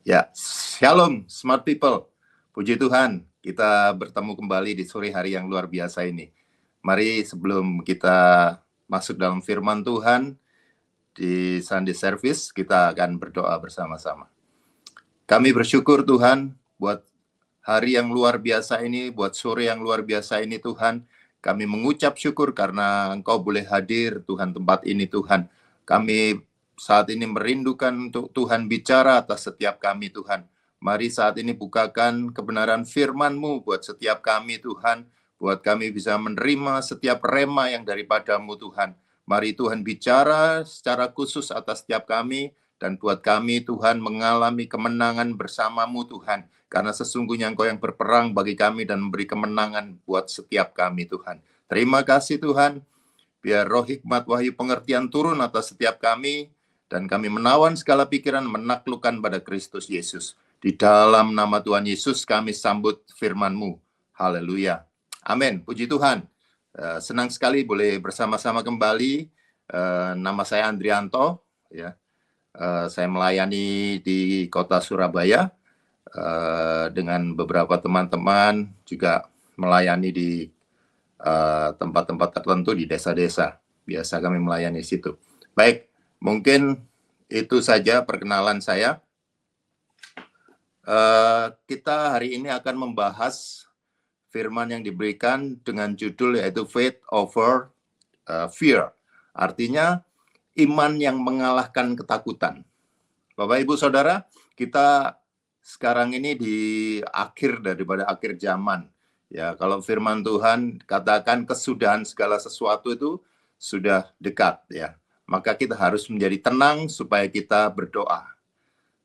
Ya, shalom smart people. Puji Tuhan, kita bertemu kembali di sore hari yang luar biasa ini. Mari sebelum kita masuk dalam firman Tuhan di Sunday Service, kita akan berdoa bersama-sama. Kami bersyukur Tuhan buat hari yang luar biasa ini, buat sore yang luar biasa ini Tuhan. Kami mengucap syukur karena Engkau boleh hadir Tuhan tempat ini Tuhan. Kami saat ini merindukan untuk Tuhan bicara atas setiap kami Tuhan. Mari saat ini bukakan kebenaran firman-Mu buat setiap kami Tuhan. Buat kami bisa menerima setiap rema yang daripada-Mu Tuhan. Mari Tuhan bicara secara khusus atas setiap kami. Dan buat kami Tuhan mengalami kemenangan bersama-Mu Tuhan. Karena sesungguhnya Engkau yang berperang bagi kami dan memberi kemenangan buat setiap kami Tuhan. Terima kasih Tuhan. Biar roh hikmat wahyu pengertian turun atas setiap kami. Dan kami menawan segala pikiran menaklukkan pada Kristus Yesus. Di dalam nama Tuhan Yesus kami sambut firman-Mu. Haleluya. Amin. Puji Tuhan. Senang sekali boleh bersama-sama kembali. Nama saya Andrianto. Ya. Saya melayani di kota Surabaya. Dengan beberapa teman-teman juga melayani di tempat-tempat tertentu di desa-desa. Biasa kami melayani di situ. Baik. Mungkin itu saja perkenalan saya. Kita hari ini akan membahas firman yang diberikan dengan judul yaitu Faith Over Fear. Artinya iman yang mengalahkan ketakutan. Bapak, Ibu, Saudara, kita sekarang ini di akhir daripada akhir zaman. Ya, kalau firman Tuhan katakan kesudahan segala sesuatu itu sudah dekat ya. Maka kita harus menjadi tenang supaya kita berdoa.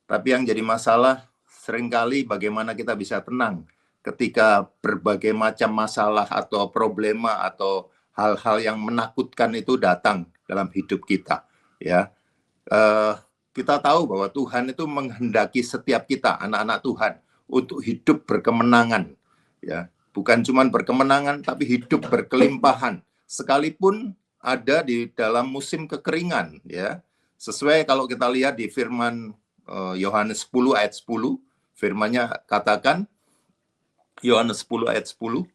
Tapi yang jadi masalah seringkali bagaimana kita bisa tenang ketika berbagai macam masalah atau problema atau hal-hal yang menakutkan itu datang dalam hidup kita. Ya, kita tahu bahwa Tuhan itu menghendaki setiap kita, anak-anak Tuhan, untuk hidup berkemenangan. Ya, bukan cuma berkemenangan, tapi hidup berkelimpahan. Sekalipun ada di dalam musim kekeringan, ya. Sesuai kalau kita lihat di firman Yohanes 10 ayat 10, firmannya katakan, Yohanes 10 ayat 10,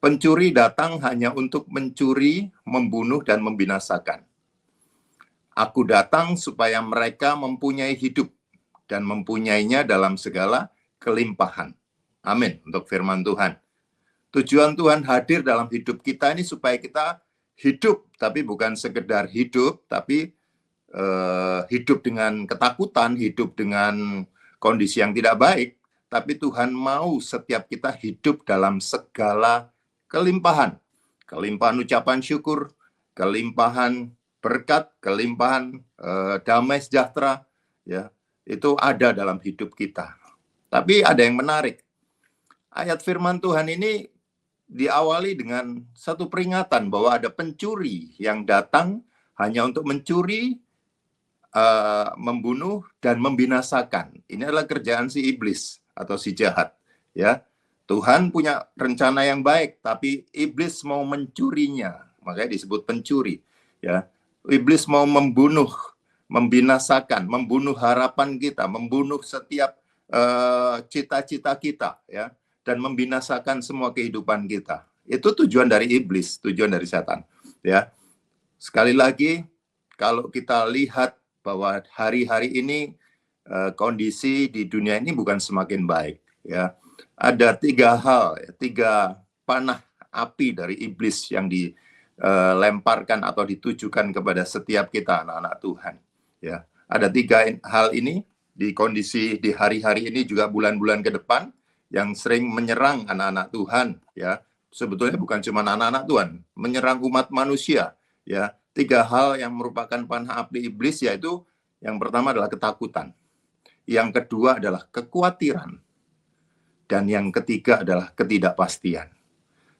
pencuri datang hanya untuk mencuri, membunuh, dan membinasakan. Aku datang supaya mereka mempunyai hidup, dan mempunyainya dalam segala kelimpahan. Amin, untuk firman Tuhan. Tujuan Tuhan hadir dalam hidup kita ini supaya kita hidup, tapi bukan sekedar hidup, tapi hidup dengan ketakutan, hidup dengan kondisi yang tidak baik, tapi Tuhan mau setiap kita hidup dalam segala kelimpahan. Kelimpahan ucapan syukur, kelimpahan berkat, kelimpahan damai sejahtera, ya, itu ada dalam hidup kita. Tapi ada yang menarik. Ayat firman Tuhan ini diawali dengan satu peringatan bahwa ada pencuri yang datang hanya untuk mencuri, membunuh, dan membinasakan. Ini adalah kerjaan si iblis atau si jahat. Ya, Tuhan punya rencana yang baik, tapi iblis mau mencurinya, makanya disebut pencuri. Ya, iblis mau membunuh, membinasakan, membunuh harapan kita, membunuh setiap cita-cita kita, ya. Dan membinasakan semua kehidupan kita. Itu tujuan dari iblis, tujuan dari setan. Ya, sekali lagi, kalau kita lihat bahwa hari-hari ini kondisi di dunia ini bukan semakin baik. Ya, ada tiga hal, tiga panah api dari iblis yang dilemparkan atau ditujukan kepada setiap kita anak-anak Tuhan. Ya, ada tiga hal ini di kondisi di hari-hari ini juga bulan-bulan ke depan. Yang sering menyerang anak-anak Tuhan, ya, sebetulnya bukan cuma anak-anak Tuhan, menyerang umat manusia, ya. Tiga hal yang merupakan panah api iblis, yaitu yang pertama adalah ketakutan, yang kedua adalah kekhawatiran, dan yang ketiga adalah ketidakpastian.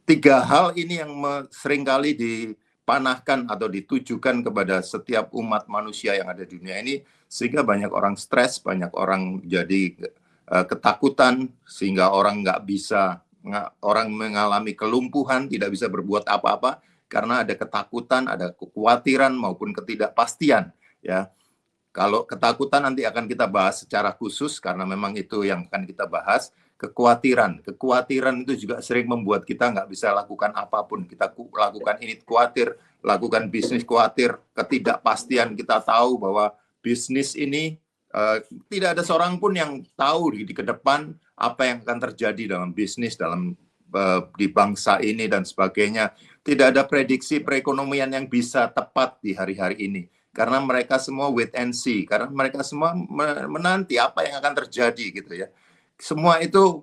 Tiga hal ini yang seringkali dipanahkan atau ditujukan kepada setiap umat manusia yang ada di dunia ini, sehingga banyak orang stres, banyak orang jadi ketakutan, sehingga orang orang mengalami kelumpuhan, tidak bisa berbuat apa-apa karena ada ketakutan, ada kekhawatiran maupun ketidakpastian, ya. Kalau ketakutan nanti akan kita bahas secara khusus karena memang itu yang akan kita bahas. Kekhawatiran itu juga sering membuat kita nggak bisa lakukan apapun. Kita lakukan ini khawatir, lakukan bisnis khawatir, ketidakpastian. Kita tahu bahwa bisnis ini tidak ada seorang pun yang tahu di ke depan apa yang akan terjadi dalam bisnis, dalam di bangsa ini dan sebagainya. Tidak ada prediksi perekonomian yang bisa tepat di hari-hari ini. Karena mereka semua wait and see, karena mereka semua menanti apa yang akan terjadi gitu ya. Semua itu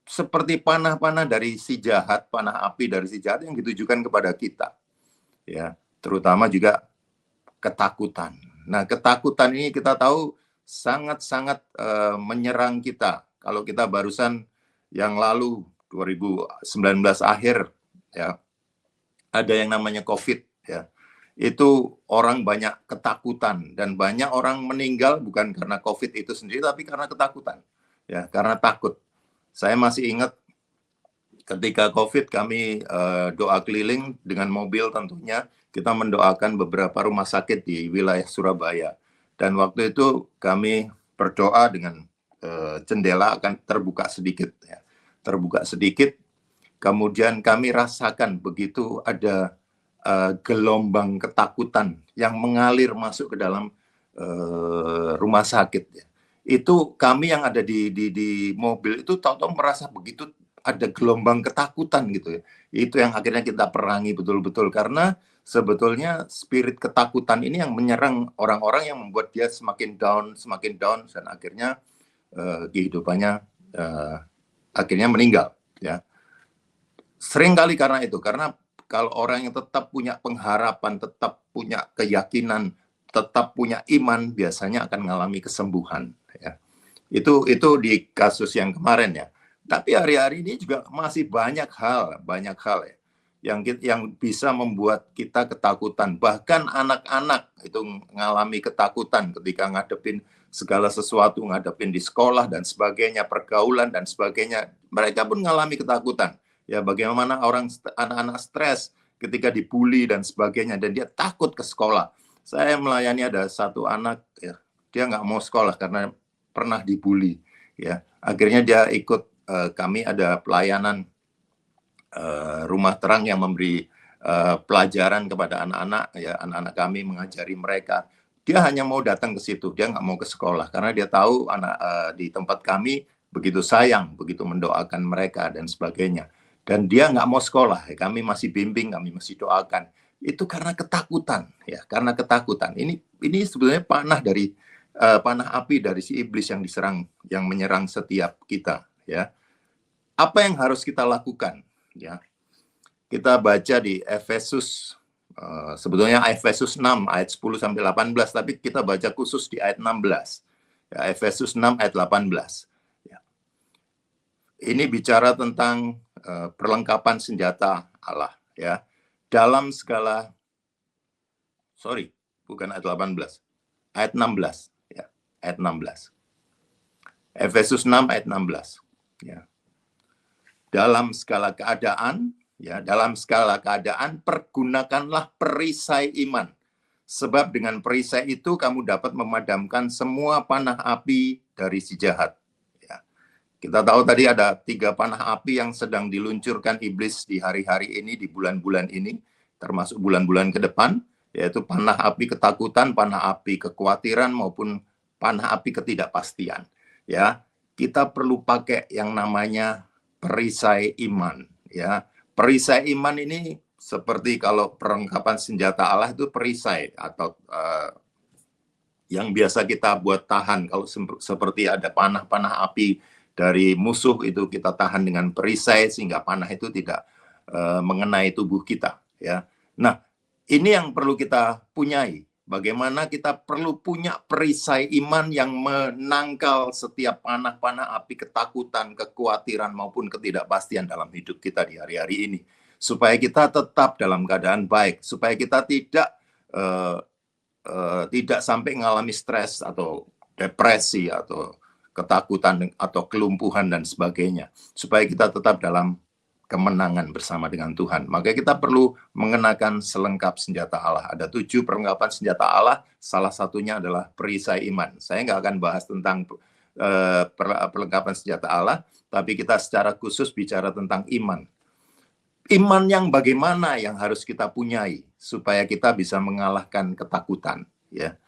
seperti panah-panah dari si jahat, panah api dari si jahat yang ditujukan kepada kita. Ya, terutama juga ketakutan. Nah, ketakutan ini kita tahu sangat-sangat menyerang kita. Kalau kita barusan yang lalu 2019 akhir ya, ada yang namanya COVID ya. Itu orang banyak ketakutan dan banyak orang meninggal bukan karena COVID itu sendiri tapi karena ketakutan. Ya, karena takut. Saya masih ingat ketika COVID kami doa keliling dengan mobil tentunya kita mendoakan beberapa rumah sakit di wilayah Surabaya. Dan waktu itu kami berdoa dengan jendela akan terbuka sedikit ya. Terbuka sedikit. Kemudian kami rasakan begitu ada gelombang ketakutan yang mengalir masuk ke dalam rumah sakit. Ya. Itu kami yang ada di mobil itu tahu-tahu merasa begitu ada gelombang ketakutan gitu ya. Itu yang akhirnya kita perangi betul-betul karena sebetulnya spirit ketakutan ini yang menyerang orang-orang yang membuat dia semakin down dan akhirnya kehidupannya akhirnya meninggal. Ya. Sering kali karena itu, karena kalau orang yang tetap punya pengharapan, tetap punya keyakinan, tetap punya iman, biasanya akan mengalami kesembuhan. Ya. Itu di kasus yang kemarin ya. Tapi hari-hari ini juga masih banyak hal ya, yang bisa membuat kita ketakutan. Bahkan anak-anak itu mengalami ketakutan ketika ngadepin segala sesuatu, ngadepin di sekolah dan sebagainya, pergaulan dan sebagainya. Mereka pun mengalami ketakutan. Ya, bagaimana anak-anak stres ketika dibully dan sebagainya dan dia takut ke sekolah. Saya melayani ada satu anak ya, dia nggak mau sekolah karena pernah dibully ya. Akhirnya dia ikut kami ada pelayanan rumah terang yang memberi pelajaran kepada anak-anak ya, anak-anak kami mengajari mereka. Dia hanya mau datang ke situ, dia nggak mau ke sekolah karena dia tahu anak di tempat kami begitu sayang, begitu mendoakan mereka dan sebagainya. Dan dia nggak mau sekolah, kami masih bimbing, kami masih doakan. Itu karena ketakutan, ya, karena ketakutan. Ini sebenarnya panah api dari si iblis yang menyerang setiap kita, ya. Apa yang harus kita lakukan, ya? Kita baca di Efesus, sebetulnya Efesus 6 ayat 10 sampai 18, tapi kita baca khusus di ayat 16. Ya, Efesus 6 ayat 18. Ya. Ini bicara tentang perlengkapan senjata Allah ya. Dalam segala bukan ayat 18. Ayat 16 ya. Ayat 16. Efesus 6 ayat 16 ya. Dalam segala keadaan pergunakanlah perisai iman. Sebab dengan perisai itu kamu dapat memadamkan semua panah api dari si jahat. Kita tahu tadi ada 3 panah api yang sedang diluncurkan iblis di hari-hari ini, di bulan-bulan ini, termasuk bulan-bulan ke depan, yaitu panah api ketakutan, panah api kekhawatiran, maupun panah api ketidakpastian. Ya, kita perlu pakai yang namanya perisai iman. Ya, perisai iman ini seperti kalau perlengkapan senjata Allah itu perisai atau yang biasa kita buat tahan kalau seperti ada panah-panah api dari musuh itu kita tahan dengan perisai sehingga panah itu tidak mengenai tubuh kita ya. Nah, ini yang perlu kita punyai. Bagaimana kita perlu punya perisai iman yang menangkal setiap panah-panah api ketakutan, kekhawatiran maupun ketidakpastian dalam hidup kita di hari-hari ini. Supaya kita tetap dalam keadaan baik, supaya kita tidak sampai mengalami stres atau depresi atau ketakutan atau kelumpuhan dan sebagainya, supaya kita tetap dalam kemenangan bersama dengan Tuhan. Maka kita perlu mengenakan selengkap senjata Allah. Ada 7 perlengkapan senjata Allah, salah satunya adalah perisai iman. Saya nggak akan bahas tentang perlengkapan senjata Allah, tapi kita secara khusus bicara tentang iman. Iman yang bagaimana yang harus kita punyai supaya kita bisa mengalahkan ketakutan. Ya.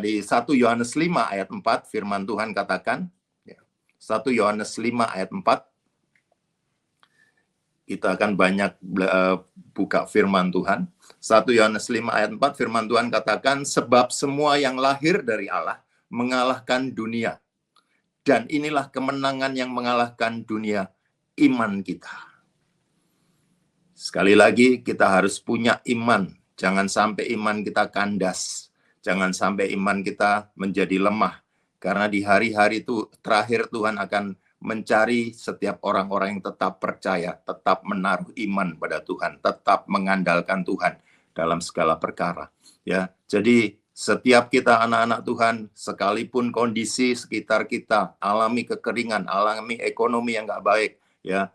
Di 1 Yohanes 5 ayat 4 firman Tuhan katakan, 1 Yohanes 5 ayat 4, kita akan banyak buka firman Tuhan. 1 Yohanes 5 ayat 4 firman Tuhan katakan, sebab semua yang lahir dari Allah mengalahkan dunia. Dan inilah kemenangan yang mengalahkan dunia, iman kita. Sekali lagi kita harus punya iman. Jangan sampai iman kita kandas. Jangan sampai iman kita menjadi lemah. Karena di hari-hari itu terakhir Tuhan akan mencari setiap orang-orang yang tetap percaya, tetap menaruh iman pada Tuhan, tetap mengandalkan Tuhan dalam segala perkara. Ya, jadi setiap kita anak-anak Tuhan, sekalipun kondisi sekitar kita alami kekeringan, alami ekonomi yang nggak baik, ya,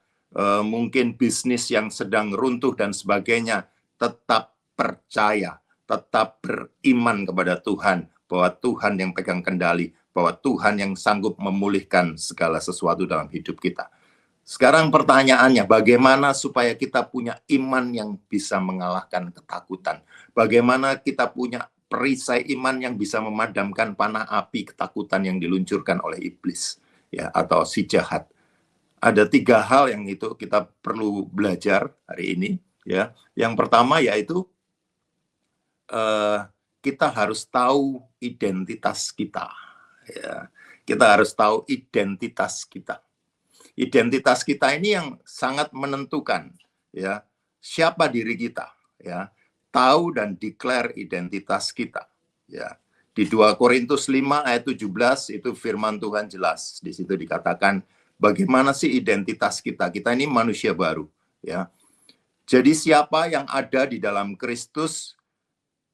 mungkin bisnis yang sedang runtuh dan sebagainya, tetap percaya, tetap beriman kepada Tuhan, bahwa Tuhan yang pegang kendali, bahwa Tuhan yang sanggup memulihkan segala sesuatu dalam hidup kita. Sekarang pertanyaannya, bagaimana supaya kita punya iman yang bisa mengalahkan ketakutan? Bagaimana kita punya perisai iman yang bisa memadamkan panah api ketakutan yang diluncurkan oleh iblis, ya, atau si jahat? Ada 3 hal yang itu kita perlu belajar hari ini, ya. Yang pertama yaitu kita harus tahu identitas kita. Ya, kita harus tahu identitas kita. Identitas kita ini yang sangat menentukan, ya, siapa diri kita, ya. Tahu dan declare identitas kita, ya. Di 2 Korintus 5 ayat 17 itu firman Tuhan jelas. Di situ dikatakan bagaimana sih identitas kita? Kita ini manusia baru, ya. Jadi siapa yang ada di dalam Kristus,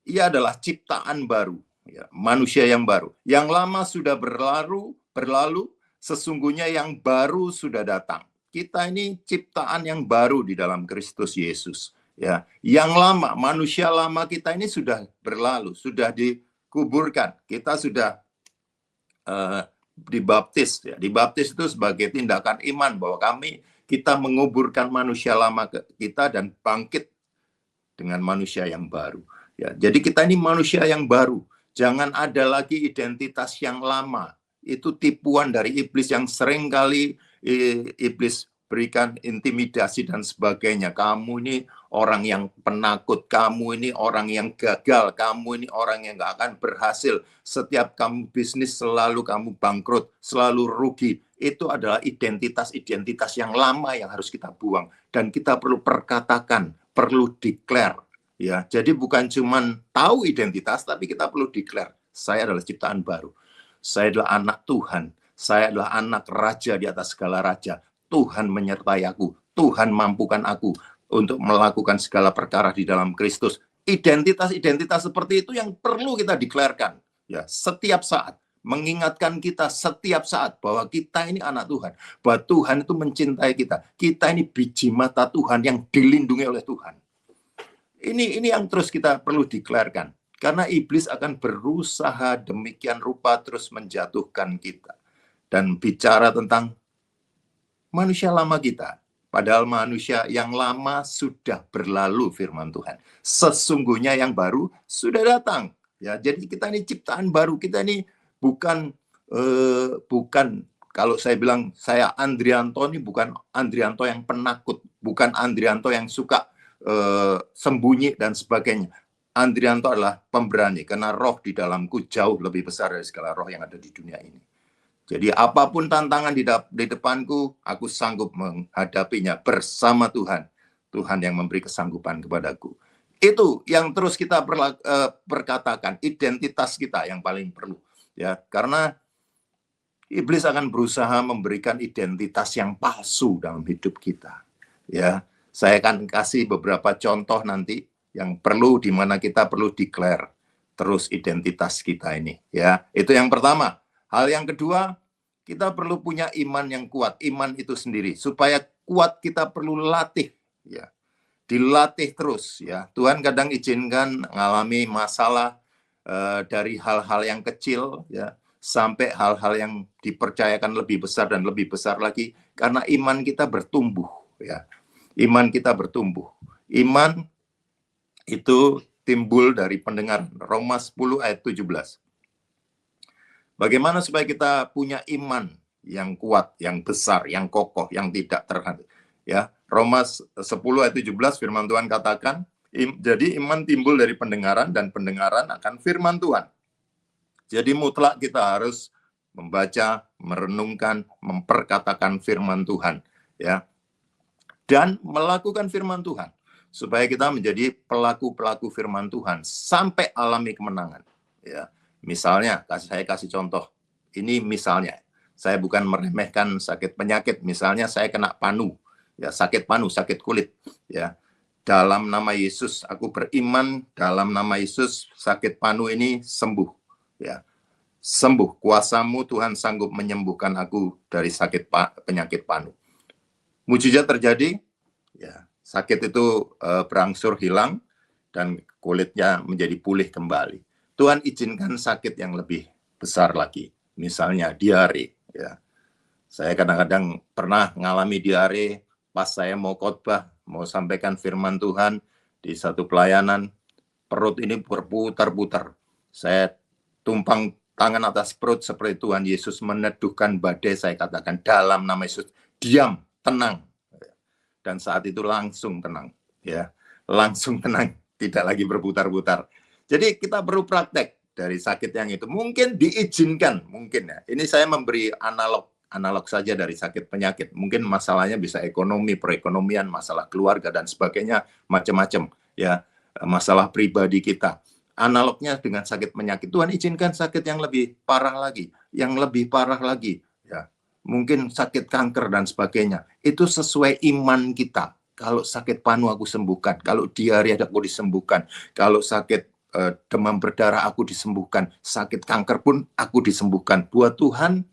ia adalah ciptaan baru. Ya, manusia yang baru. Yang lama sudah berlalu, sesungguhnya yang baru sudah datang. Kita ini ciptaan yang baru di dalam Kristus Yesus. Ya, yang lama, manusia lama kita ini sudah berlalu, sudah dikuburkan. Kita sudah dibaptis. Ya. Dibaptis itu sebagai tindakan iman bahwa kita menguburkan manusia lama kita dan bangkit dengan manusia yang baru. Ya, jadi kita ini manusia yang baru. Jangan ada lagi identitas yang lama. Itu tipuan dari iblis yang sering kali iblis berikan intimidasi dan sebagainya. Kamu ini orang yang penakut, kamu ini orang yang gagal, kamu ini orang yang nggak akan berhasil. Setiap kamu bisnis selalu kamu bangkrut, selalu rugi. Itu adalah identitas-identitas yang lama yang harus kita buang. Dan kita perlu perkatakan, perlu declare. Ya, jadi bukan cuma tahu identitas, tapi kita perlu declare, saya adalah ciptaan baru. Saya adalah anak Tuhan. Saya adalah anak raja di atas segala raja. Tuhan menyertai aku. Tuhan mampukan aku untuk melakukan segala perkara di dalam Kristus. Identitas-identitas seperti itu yang perlu kita deklarkan. Ya, setiap saat. Mengingatkan kita setiap saat bahwa kita ini anak Tuhan. Bahwa Tuhan itu mencintai kita. Kita ini biji mata Tuhan yang dilindungi oleh Tuhan. Ini yang terus kita perlu deklarkan. Karena iblis akan berusaha demikian rupa terus menjatuhkan kita. Dan bicara tentang manusia lama kita. Padahal manusia yang lama sudah berlalu firman Tuhan. Sesungguhnya yang baru sudah datang. Ya, jadi kita ini ciptaan baru. Kita ini bukan kalau saya bilang saya Andrianto ini bukan Andrianto yang penakut. Bukan Andrianto yang suka sembunyi dan sebagainya. Andrianto adalah pemberani karena roh di dalamku jauh lebih besar dari segala roh yang ada di dunia ini. Jadi apapun tantangan di depanku, aku sanggup menghadapinya bersama Tuhan. Tuhan yang memberi kesanggupan kepadaku. Itu yang terus kita perkatakan, identitas kita yang paling perlu. Ya, karena iblis akan berusaha memberikan identitas yang palsu dalam hidup kita. Ya. Saya akan kasih beberapa contoh nanti yang perlu, di mana kita perlu declare terus identitas kita ini. Ya, itu yang pertama. Hal yang kedua, kita perlu punya iman yang kuat. Iman itu sendiri. Supaya kuat kita perlu latih. Ya. Dilatih terus. Ya. Tuhan kadang izinkan mengalami masalah dari hal-hal yang kecil, ya, sampai hal-hal yang dipercayakan lebih besar dan lebih besar lagi. Karena iman kita bertumbuh. Ya. Iman kita bertumbuh. Iman itu timbul dari pendengaran. Roma 10 ayat 17. Bagaimana supaya kita punya iman yang kuat, yang besar, yang kokoh, yang tidak terhenti. Ya, Roma 10 ayat 17 firman Tuhan katakan, jadi iman timbul dari pendengaran dan pendengaran akan firman Tuhan. Jadi mutlak kita harus membaca, merenungkan, memperkatakan firman Tuhan, ya. Dan melakukan firman Tuhan supaya kita menjadi pelaku-pelaku firman Tuhan sampai alami kemenangan, ya. Misalnya, saya kasih contoh. Ini misalnya, saya bukan meremehkan sakit penyakit. Misalnya saya kena panu, ya, sakit panu, sakit kulit, ya. Dalam nama Yesus, aku beriman dalam nama Yesus sakit panu ini sembuh, ya. Sembuh, kuasamu Tuhan sanggup menyembuhkan aku dari sakit penyakit panu. Mujizat terjadi, ya, sakit itu berangsur hilang dan kulitnya menjadi pulih kembali. Tuhan izinkan sakit yang lebih besar lagi, misalnya diare. Ya. Saya kadang-kadang pernah mengalami diare pas saya mau khotbah, mau sampaikan firman Tuhan di satu pelayanan, perut ini berputar-putar. Saya tumpang tangan atas perut seperti Tuhan Yesus meneduhkan badai, saya katakan dalam nama Yesus, diam, tenang. Dan saat itu langsung tenang, ya, langsung tenang, tidak lagi berputar-putar. Jadi kita perlu praktek dari sakit yang itu. Mungkin diizinkan, mungkin ya. Ini saya memberi analog saja dari sakit penyakit. Mungkin masalahnya bisa ekonomi, perekonomian, masalah keluarga dan sebagainya, macam-macam, ya, masalah pribadi kita. Analognya dengan sakit penyakit, Tuhan izinkan sakit yang lebih parah lagi, yang lebih parah lagi, ya. Mungkin sakit kanker dan sebagainya. Itu sesuai iman kita. Kalau sakit panu aku sembuhkan, kalau diare aku disembuhkan, kalau sakit demam berdarah aku disembuhkan, sakit kanker pun aku disembuhkan. Buat Tuhan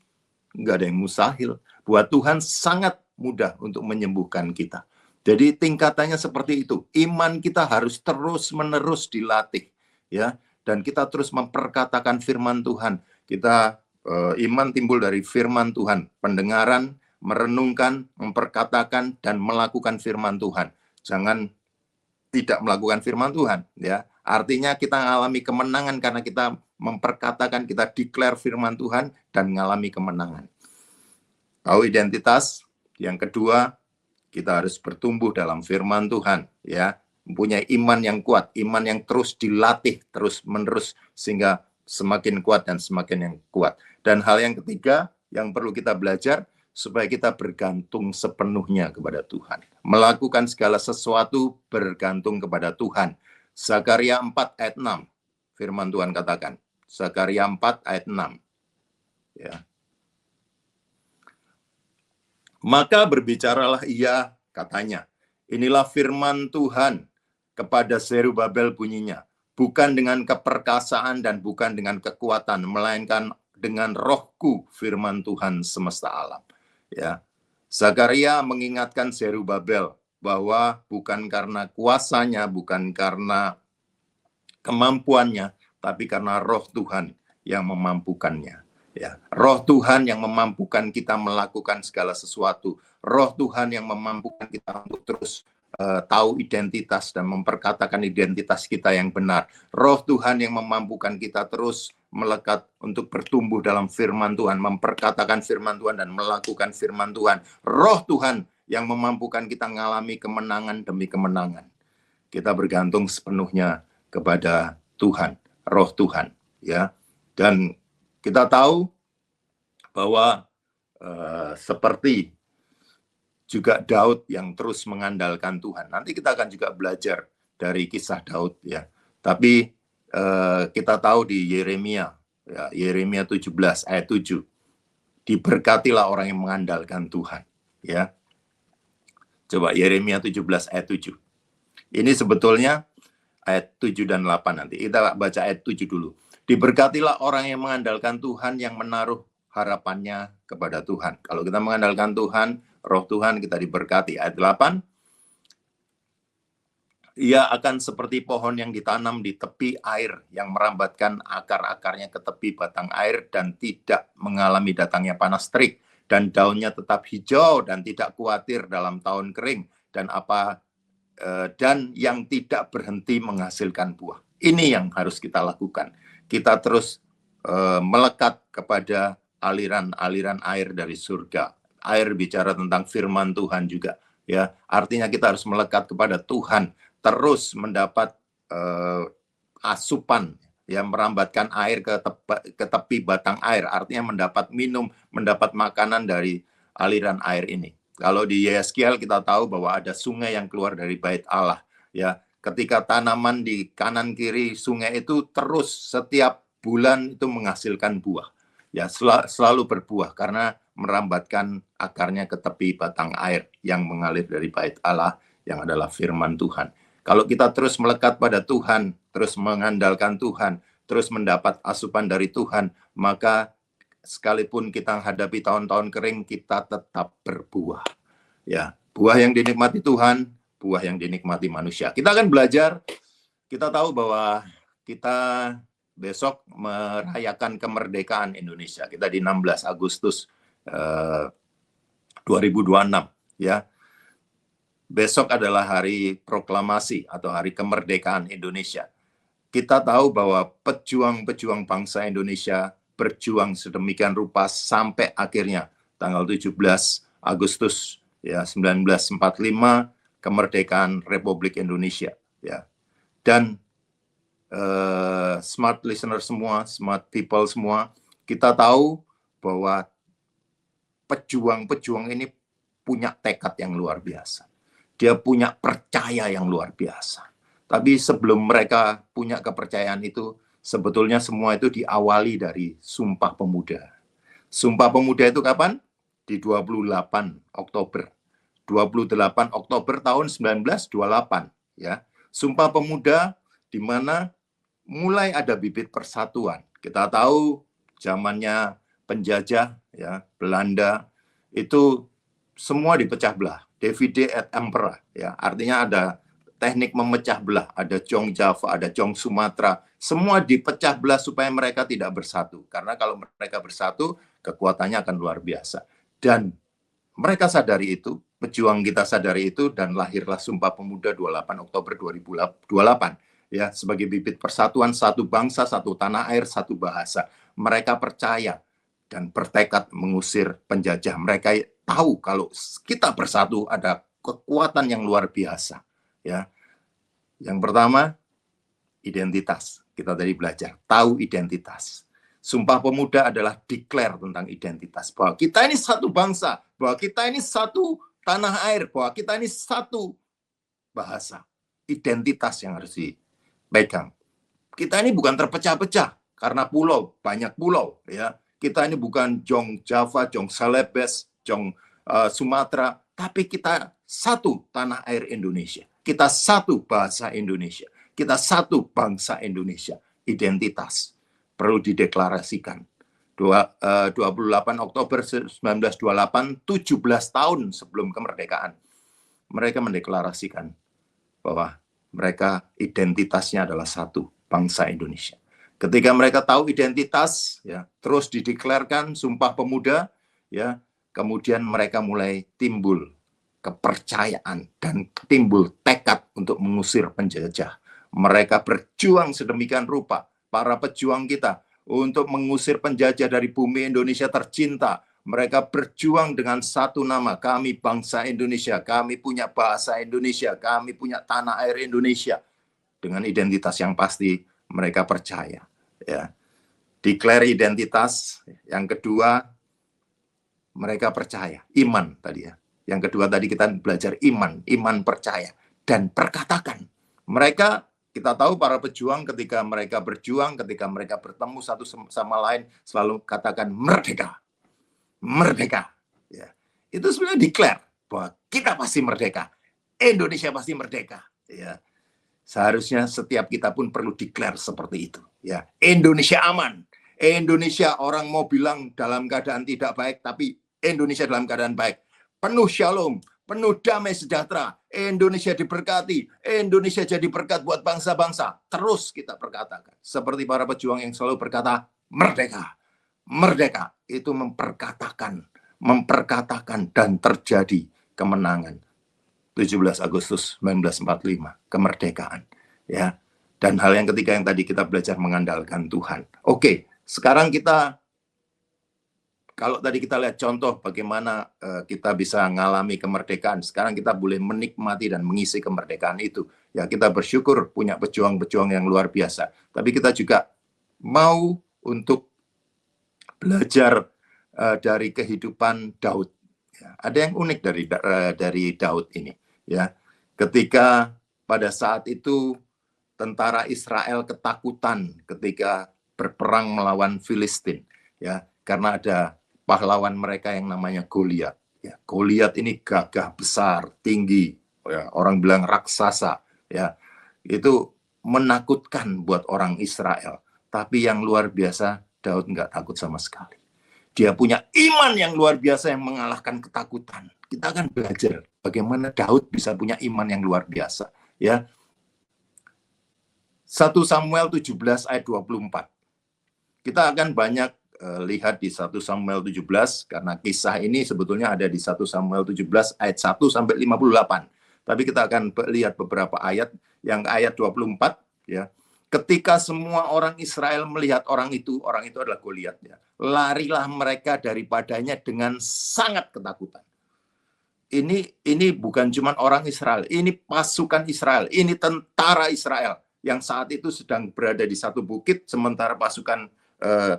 nggak ada yang mustahil. Buat Tuhan sangat mudah untuk menyembuhkan kita. Jadi tingkatannya seperti itu. Iman kita harus terus-menerus dilatih, ya. Dan kita terus memperkatakan firman Tuhan. Kita iman timbul dari firman Tuhan, pendengaran, merenungkan, memperkatakan, dan melakukan firman Tuhan. Jangan tidak melakukan firman Tuhan, ya. Artinya kita mengalami kemenangan karena kita memperkatakan, kita declare firman Tuhan dan mengalami kemenangan. Tahu identitas. Yang kedua, kita harus bertumbuh dalam firman Tuhan, ya. Mempunyai iman yang kuat, iman yang terus dilatih, terus-menerus, sehingga semakin kuat dan semakin yang kuat. Dan hal yang ketiga yang perlu kita belajar, supaya kita bergantung sepenuhnya kepada Tuhan. Melakukan segala sesuatu bergantung kepada Tuhan. Zakaria 4 ayat 6, firman Tuhan katakan. Zakaria 4 ayat 6. Ya. Maka berbicaralah ia, katanya, inilah firman Tuhan kepada Zerubabel bunyinya. Bukan dengan keperkasaan dan bukan dengan kekuatan, melainkan dengan rohku, firman Tuhan semesta alam. Ya, Zakaria mengingatkan Zerubabel bahwa bukan karena kuasanya, bukan karena kemampuannya, tapi karena roh Tuhan yang memampukannya. Ya, roh Tuhan yang memampukan kita melakukan segala sesuatu. Roh Tuhan yang memampukan kita untuk terus tahu identitas dan memperkatakan identitas kita yang benar. Roh Tuhan yang memampukan kita terus melekat untuk bertumbuh dalam firman Tuhan, memperkatakan firman Tuhan dan melakukan firman Tuhan. Roh Tuhan yang memampukan kita mengalami kemenangan demi kemenangan. Kita bergantung sepenuhnya kepada Tuhan, roh Tuhan, ya. Dan kita tahu bahwa seperti juga Daud yang terus mengandalkan Tuhan. Nanti kita akan juga belajar dari kisah Daud, ya. Tapi kita tahu di Yeremia, ya, Yeremia 17 ayat 7, diberkatilah orang yang mengandalkan Tuhan, ya. Coba Yeremia 17 ayat 7. Ini sebetulnya ayat 7 dan 8 nanti. Kita baca ayat 7 dulu. Diberkatilah orang yang mengandalkan Tuhan, yang menaruh harapannya kepada Tuhan. Kalau kita mengandalkan Tuhan, roh Tuhan, kita diberkati. Ayat 8, ia akan seperti pohon yang ditanam di tepi air, yang merambatkan akar-akarnya ke tepi batang air dan tidak mengalami datangnya panas terik, dan daunnya tetap hijau dan tidak khawatir dalam tahun kering, dan yang tidak berhenti menghasilkan buah. Ini yang harus kita lakukan. Kita terus melekat kepada aliran-aliran air dari surga. Air bicara tentang firman Tuhan juga, ya. Artinya kita harus melekat kepada Tuhan, terus mendapat asupan, ya, merambatkan air ke tepi batang air, artinya mendapat minum, mendapat makanan dari aliran air ini. Kalau di Yeskiel kita tahu bahwa ada sungai yang keluar dari bait Allah, ya. Ketika tanaman di kanan kiri sungai itu terus setiap bulan itu menghasilkan buah, ya, selalu berbuah karena merambatkan akarnya ke tepi batang air yang mengalir dari bait Allah yang adalah firman Tuhan. Kalau kita terus melekat pada Tuhan, terus mengandalkan Tuhan, terus mendapat asupan dari Tuhan, maka sekalipun kita hadapi tahun-tahun kering, kita tetap berbuah. Ya, buah yang dinikmati Tuhan, buah yang dinikmati manusia. Kita akan belajar, kita tahu bahwa kita besok merayakan kemerdekaan Indonesia. Kita di 16 Agustus 2026, ya. Besok adalah hari proklamasi atau hari kemerdekaan Indonesia. Kita tahu bahwa pejuang-pejuang bangsa Indonesia berjuang sedemikian rupa sampai akhirnya tanggal 17 Agustus ya 1945 kemerdekaan Republik Indonesia, ya. Dan smart listener semua, smart people semua, kita tahu bahwa pejuang-pejuang ini punya tekad yang luar biasa. Dia punya percaya yang luar biasa. Tapi sebelum mereka punya kepercayaan itu, sebetulnya semua itu diawali dari Sumpah Pemuda. Sumpah Pemuda itu kapan? Di 28 Oktober. 28 Oktober tahun 1928. Ya. Sumpah Pemuda di mana mulai ada bibit persatuan. Kita tahu zamannya penjajah, ya, Belanda, itu semua dipecah belah. Divide et impera, ya, artinya ada teknik memecah belah, ada Jong Java, ada Jong Sumatera, semua dipecah belah supaya mereka tidak bersatu. Karena kalau mereka bersatu, kekuatannya akan luar biasa. Dan mereka sadari itu, pejuang kita sadari itu, dan lahirlah Sumpah Pemuda 28 Oktober 2028, ya, sebagai bibit persatuan, satu bangsa, satu tanah air, satu bahasa. Mereka percaya dan bertekad mengusir penjajah. Mereka tahu kalau kita bersatu ada kekuatan yang luar biasa, ya. Yang pertama, identitas. Kita tadi belajar, tahu identitas. Sumpah Pemuda adalah declare tentang identitas, bahwa kita ini satu bangsa, bahwa kita ini satu tanah air, bahwa kita ini satu bahasa. Identitas yang harus dipegang. Kita ini bukan terpecah-pecah karena pulau, banyak pulau, ya. Kita ini bukan Jong Java, Jong Celebes, Jong Sumatera, tapi kita satu tanah air Indonesia. Kita satu bahasa Indonesia. Kita satu bangsa Indonesia. Identitas perlu dideklarasikan. 28 Oktober 1928, 17 tahun sebelum kemerdekaan, mereka mendeklarasikan bahwa mereka identitasnya adalah satu, bangsa Indonesia. Ketika mereka tahu identitas, ya, terus dideklarkan Sumpah Pemuda, ya, kemudian mereka mulai timbul kepercayaan dan timbul tekad untuk mengusir penjajah. Mereka berjuang sedemikian rupa, para pejuang kita, untuk mengusir penjajah dari bumi Indonesia tercinta. Mereka berjuang dengan satu nama, kami bangsa Indonesia, kami punya bahasa Indonesia, kami punya tanah air Indonesia. Dengan identitas yang pasti, mereka percaya. Ya, declare identitas. Yang kedua, mereka percaya, iman tadi, ya. Yang kedua tadi kita belajar iman percaya dan perkatakan. Mereka, kita tahu para pejuang ketika mereka berjuang, ketika mereka bertemu satu sama lain, selalu katakan merdeka, merdeka. Ya, itu sebenarnya declare bahwa kita pasti merdeka, Indonesia pasti merdeka. Ya. Seharusnya setiap kita pun perlu declare seperti itu. Ya, Indonesia aman, Indonesia, orang mau bilang dalam keadaan tidak baik, tapi Indonesia dalam keadaan baik. Penuh shalom, penuh damai sejahtera. Indonesia diberkati, Indonesia jadi berkat buat bangsa-bangsa. Terus kita perkatakan. Seperti para pejuang yang selalu berkata, merdeka. Merdeka itu memperkatakan dan terjadi kemenangan. 17 Agustus 1945, kemerdekaan. Ya. Dan hal yang ketiga yang tadi kita belajar mengandalkan Tuhan. Oke, sekarang kita, kalau tadi kita lihat contoh bagaimana kita bisa mengalami kemerdekaan, sekarang kita boleh menikmati dan mengisi kemerdekaan itu. Ya, kita bersyukur punya pejuang-pejuang yang luar biasa. Tapi kita juga mau untuk belajar dari kehidupan Daud. Ya, ada yang unik dari Daud ini. Ya, ketika pada saat itu tentara Israel ketakutan ketika berperang melawan Filistin, ya, karena ada pahlawan mereka yang namanya Goliat. Ya, Goliat ini gagah besar, tinggi, ya, orang bilang raksasa, ya, itu menakutkan buat orang Israel. Tapi yang luar biasa, Daud nggak takut sama sekali. Dia punya iman yang luar biasa yang mengalahkan ketakutan. Kita akan belajar bagaimana Daud bisa punya iman yang luar biasa. Ya, 1 Samuel 17 ayat 24. Kita akan banyak lihat di 1 Samuel 17 karena kisah ini sebetulnya ada di 1 Samuel 17 ayat 1 sampai 58. Tapi kita akan lihat beberapa ayat, yang ayat 24 ya. Ketika semua orang Israel melihat orang itu adalah Goliat ya. Larilah mereka daripadanya dengan sangat ketakutan. Ini bukan cuma orang Israel, ini pasukan Israel, ini tentara Israel yang saat itu sedang berada di satu bukit, sementara pasukan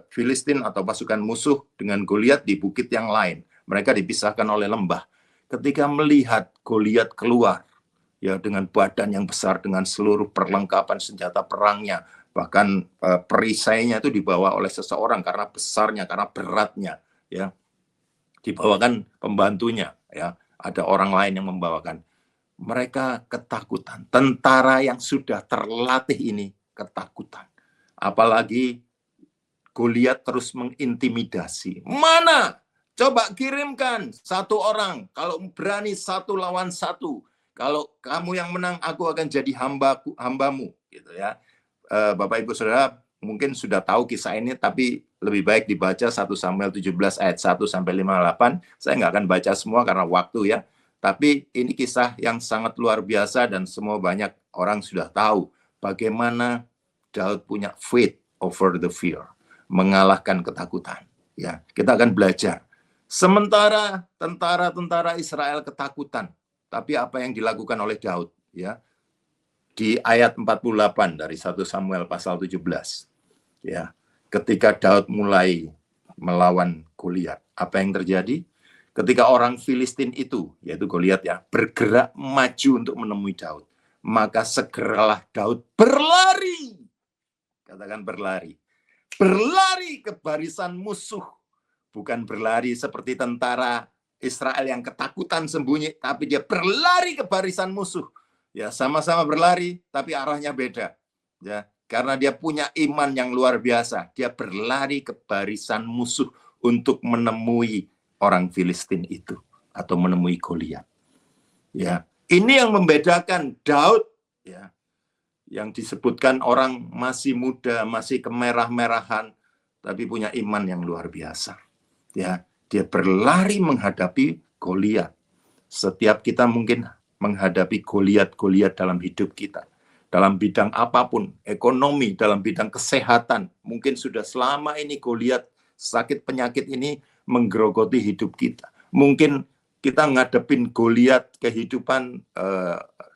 Filistin atau pasukan musuh dengan Goliat di bukit yang lain. Mereka dipisahkan oleh lembah. Ketika melihat Goliat keluar, ya dengan badan yang besar, dengan seluruh perlengkapan senjata perangnya, bahkan perisainya itu dibawa oleh seseorang karena besarnya, karena beratnya, ya, dibawakan pembantunya, ya. Ada orang lain yang membawakan. Mereka ketakutan. Tentara yang sudah terlatih ini ketakutan. Apalagi Goliat terus mengintimidasi. Mana? Coba kirimkan satu orang. Kalau berani 1 lawan 1. Kalau kamu yang menang, aku akan jadi hambamu. Gitu ya. Bapak Ibu Saudara mungkin sudah tahu kisah ini, tapi lebih baik dibaca 1 Samuel 17 ayat 1 sampai 58. Saya nggak akan baca semua karena waktu ya. Tapi ini kisah yang sangat luar biasa dan semua banyak orang sudah tahu bagaimana Daud punya faith over the fear, mengalahkan ketakutan. Ya, kita akan belajar. Sementara tentara-tentara Israel ketakutan, tapi apa yang dilakukan oleh Daud? Ya, di ayat 48 dari 1 Samuel pasal 17. Ya, ketika Daud mulai melawan Goliat, apa yang terjadi? Ketika orang Filistin itu, yaitu Goliat ya, bergerak maju untuk menemui Daud, maka segeralah Daud berlari. Katakan berlari. Berlari ke barisan musuh. Bukan berlari seperti tentara Israel yang ketakutan sembunyi, tapi dia berlari ke barisan musuh. Ya, sama-sama berlari, tapi arahnya beda. Ya, karena dia punya iman yang luar biasa. Dia berlari ke barisan musuh untuk menemui orang Filistin itu atau menemui Goliat. Ya, ini yang membedakan Daud ya, yang disebutkan orang masih muda, masih kemerah-merahan, tapi punya iman yang luar biasa. Ya, dia berlari menghadapi Goliat. Setiap kita mungkin menghadapi Goliat-Goliat dalam hidup kita. Dalam bidang apapun, ekonomi, dalam bidang kesehatan, mungkin sudah selama ini Goliat, sakit penyakit ini menggerogoti hidup kita. Mungkin kita ngadepin Goliat kehidupan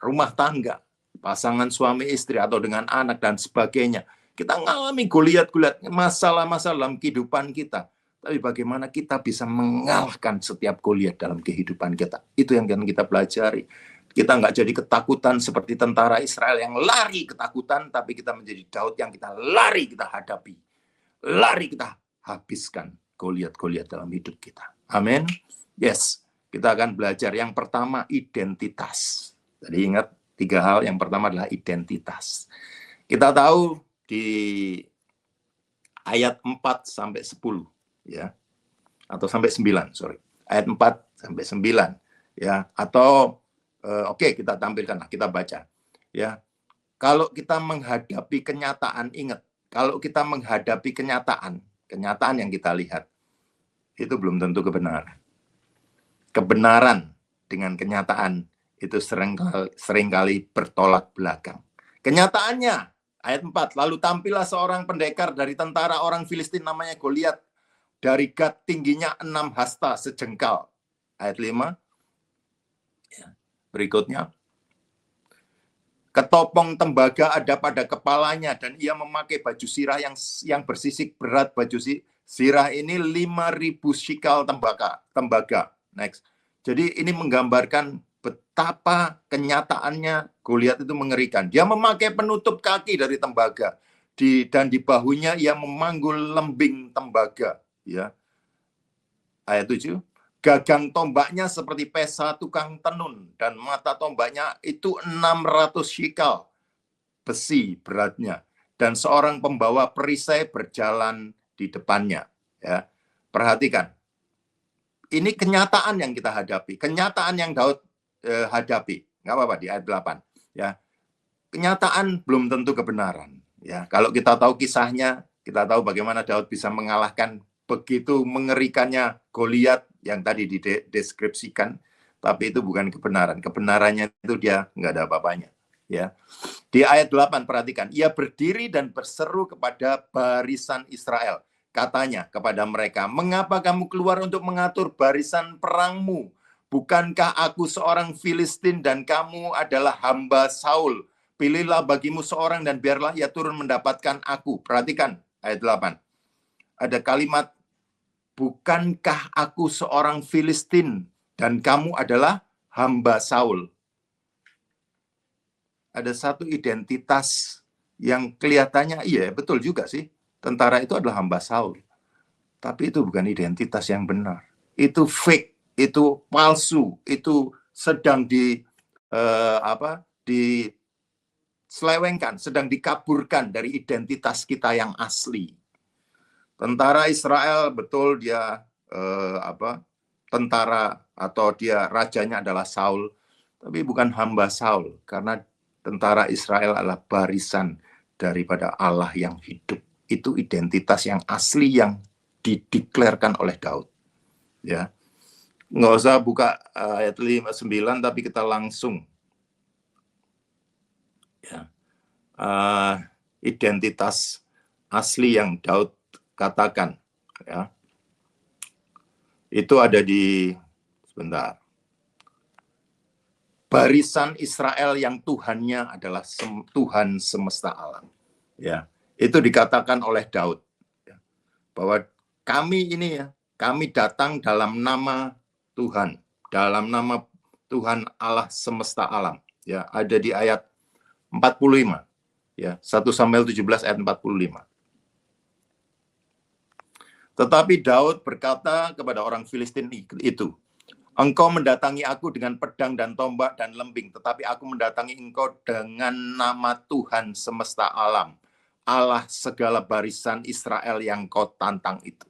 rumah tangga, pasangan suami istri atau dengan anak dan sebagainya. Kita ngalami Goliat-Goliat, masalah-masalah dalam kehidupan kita. Tapi bagaimana kita bisa mengalahkan setiap Goliat dalam kehidupan kita. Itu yang kita pelajari. Kita nggak jadi ketakutan seperti tentara Israel yang lari ketakutan, tapi kita menjadi Daud yang kita lari, kita hadapi. Lari kita habiskan Goliat-Goliat dalam hidup kita. Amin. Yes, kita akan belajar. Yang pertama, identitas. Jadi ingat 3 hal. Yang pertama adalah identitas. Kita tahu di ayat 4 sampai 10 ya. Atau sampai 9, sorry. Ayat 4 sampai 9 ya, atau oke, kita tampilkan, kita baca ya. Kalau kita menghadapi kenyataan, ingat, kalau kita menghadapi kenyataan yang kita lihat itu belum tentu kebenaran. Kebenaran dengan kenyataan itu seringkali bertolak belakang. Kenyataannya, ayat 4, lalu tampillah seorang pendekar dari tentara orang Filistin namanya Goliat. Dari Gat tingginya 6 hasta sejengkal. Ayat 5. Berikutnya. Ketopong tembaga ada pada kepalanya dan ia memakai baju sirah yang bersisik berat. Baju sirah ini 5.000 shikal tembaga. Next. Jadi ini menggambarkan betapa kenyataannya Goliat itu mengerikan. Dia memakai penutup kaki dari tembaga dan di bahunya ia memanggul lembing tembaga. Ya. Ayat 7. Gagang tombaknya seperti pesa tukang tenun dan mata tombaknya itu 600 shikal besi beratnya dan seorang pembawa perisai berjalan di depannya. Ya. Perhatikan. Ini kenyataan yang kita hadapi, kenyataan yang Daud hadapi. Nggak apa-apa di ayat 8. Ya. Kenyataan belum tentu kebenaran. Ya. Kalau kita tahu kisahnya, kita tahu bagaimana Daud bisa mengalahkan begitu mengerikannya Goliat yang tadi dideskripsikan, tapi itu bukan kebenaran. Kebenarannya itu dia nggak ada apa-apanya. Ya. Di ayat 8 perhatikan, ia berdiri dan berseru kepada barisan Israel. Katanya kepada mereka, mengapa kamu keluar untuk mengatur barisan perangmu? Bukankah aku seorang Filistin dan kamu adalah hamba Saul? Pilihlah bagimu seorang dan biarlah ia turun mendapatkan aku. Perhatikan ayat 8. Ada kalimat, bukankah aku seorang Filistin dan kamu adalah hamba Saul? Ada satu identitas yang kelihatannya, iya betul juga sih, tentara itu adalah hamba Saul. Tapi itu bukan identitas yang benar. Itu fake, itu palsu, itu sedang diselewengkan, sedang dikaburkan dari identitas kita yang asli. Tentara Israel betul dia tentara atau dia rajanya adalah Saul, tapi bukan hamba Saul, karena tentara Israel adalah barisan daripada Allah yang hidup. Itu identitas yang asli yang dideklarkan oleh Daud. Ya, nggak usah buka ayat 5-9, tapi kita langsung ya, identitas asli yang Daud katakan, ya, itu ada di sebentar. Barisan Israel yang Tuhannya adalah Tuhan semesta alam. Ya, itu dikatakan oleh Daud ya, bahwa kami ini ya, kami datang dalam nama Tuhan, dalam nama Tuhan Allah semesta alam. Ya, ada di ayat 45. Ya, 1 Samuel 17 ayat 45. Tetapi Daud berkata kepada orang Filistin itu, engkau mendatangi aku dengan pedang dan tombak dan lembing, tetapi aku mendatangi engkau dengan nama Tuhan semesta alam, Allah segala barisan Israel yang kau tantang itu.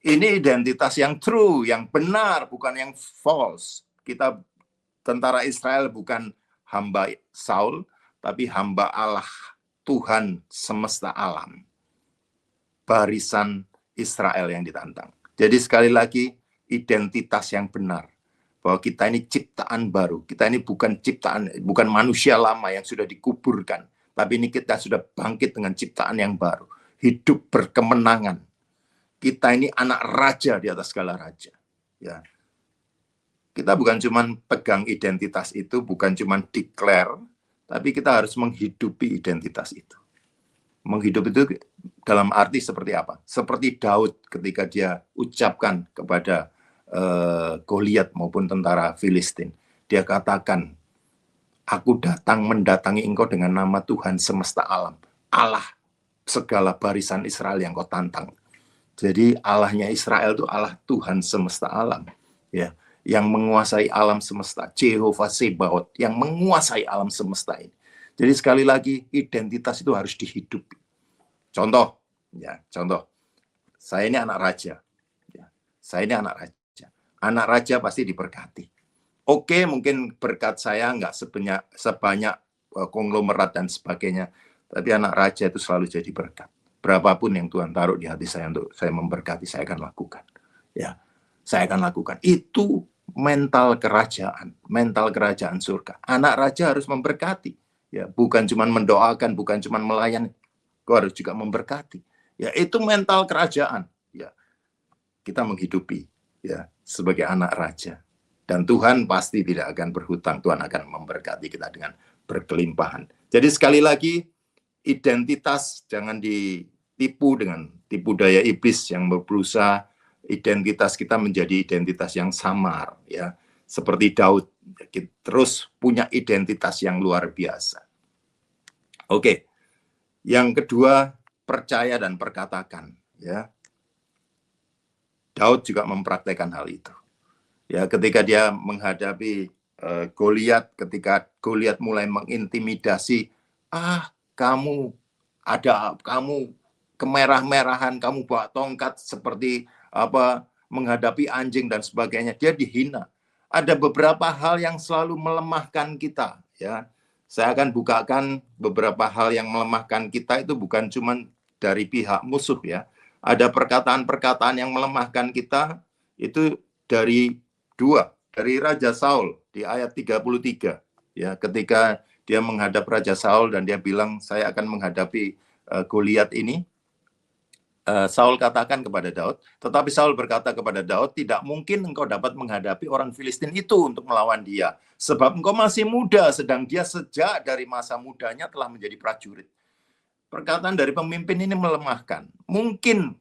Ini identitas yang true, yang benar, bukan yang false. Kita tentara Israel bukan hamba Saul, tapi hamba Allah, Tuhan semesta alam. Barisan Israel yang ditantang. Jadi sekali lagi, identitas yang benar. Bahwa kita ini ciptaan baru. Kita ini bukan manusia lama yang sudah dikuburkan. Tapi ini kita sudah bangkit dengan ciptaan yang baru. Hidup berkemenangan. Kita ini anak raja di atas segala raja. Ya. Kita bukan cuma pegang identitas itu, bukan cuma declare, tapi kita harus menghidupi identitas itu. Menghidup itu dalam arti seperti apa? Seperti Daud ketika dia ucapkan kepada Goliat maupun tentara Filistin. Dia katakan, aku datang mendatangi engkau dengan nama Tuhan semesta alam. Allah segala barisan Israel yang kau tantang. Jadi Allahnya Israel itu Allah Tuhan semesta alam. Ya, yang menguasai alam semesta. Jehovah Sebaot yang menguasai alam semesta ini. Jadi sekali lagi, identitas itu harus dihidupi. Contoh, Ya, contoh, saya ini anak raja. Ya, saya ini anak raja. Anak raja pasti diberkati. Oke, mungkin berkat saya nggak sebanyak konglomerat dan sebagainya, tapi anak raja itu selalu jadi berkat. Berapapun yang Tuhan taruh di hati saya untuk saya memberkati, saya akan lakukan. Ya, saya akan lakukan. Itu mental kerajaan surga. Anak raja harus memberkati. Ya, bukan cuma mendoakan, bukan cuma melayani, harus juga memberkati. Ya, itu mental kerajaan. Ya, kita menghidupi ya sebagai anak raja. Dan Tuhan pasti tidak akan berhutang. Tuhan akan memberkati kita dengan berkelimpahan. Jadi sekali lagi, identitas jangan ditipu dengan tipu daya iblis yang berusaha identitas kita menjadi identitas yang samar. Ya, seperti Daud, kita terus punya identitas yang luar biasa. Oke, yang kedua, percaya dan perkatakan. Ya, Daud juga mempraktekkan hal itu. Ya, ketika dia menghadapi Goliat, ketika Goliat mulai mengintimidasi, kamu kemerah-merahan, kamu bawa tongkat seperti apa menghadapi anjing dan sebagainya, dia dihina. Ada beberapa hal yang selalu melemahkan kita, ya. Saya akan bukakan beberapa hal yang melemahkan kita itu bukan cuma dari pihak musuh, ya. Ada perkataan-perkataan yang melemahkan kita itu dari Raja Saul di ayat 33. Ya, ketika dia menghadap Raja Saul dan dia bilang, saya akan menghadapi Goliat ini. Saul katakan kepada Daud, tetapi Saul berkata kepada Daud, tidak mungkin engkau dapat menghadapi orang Filistin itu untuk melawan dia, sebab engkau masih muda, sedang dia sejak dari masa mudanya telah menjadi prajurit. Perkataan dari pemimpin ini melemahkan. Mungkin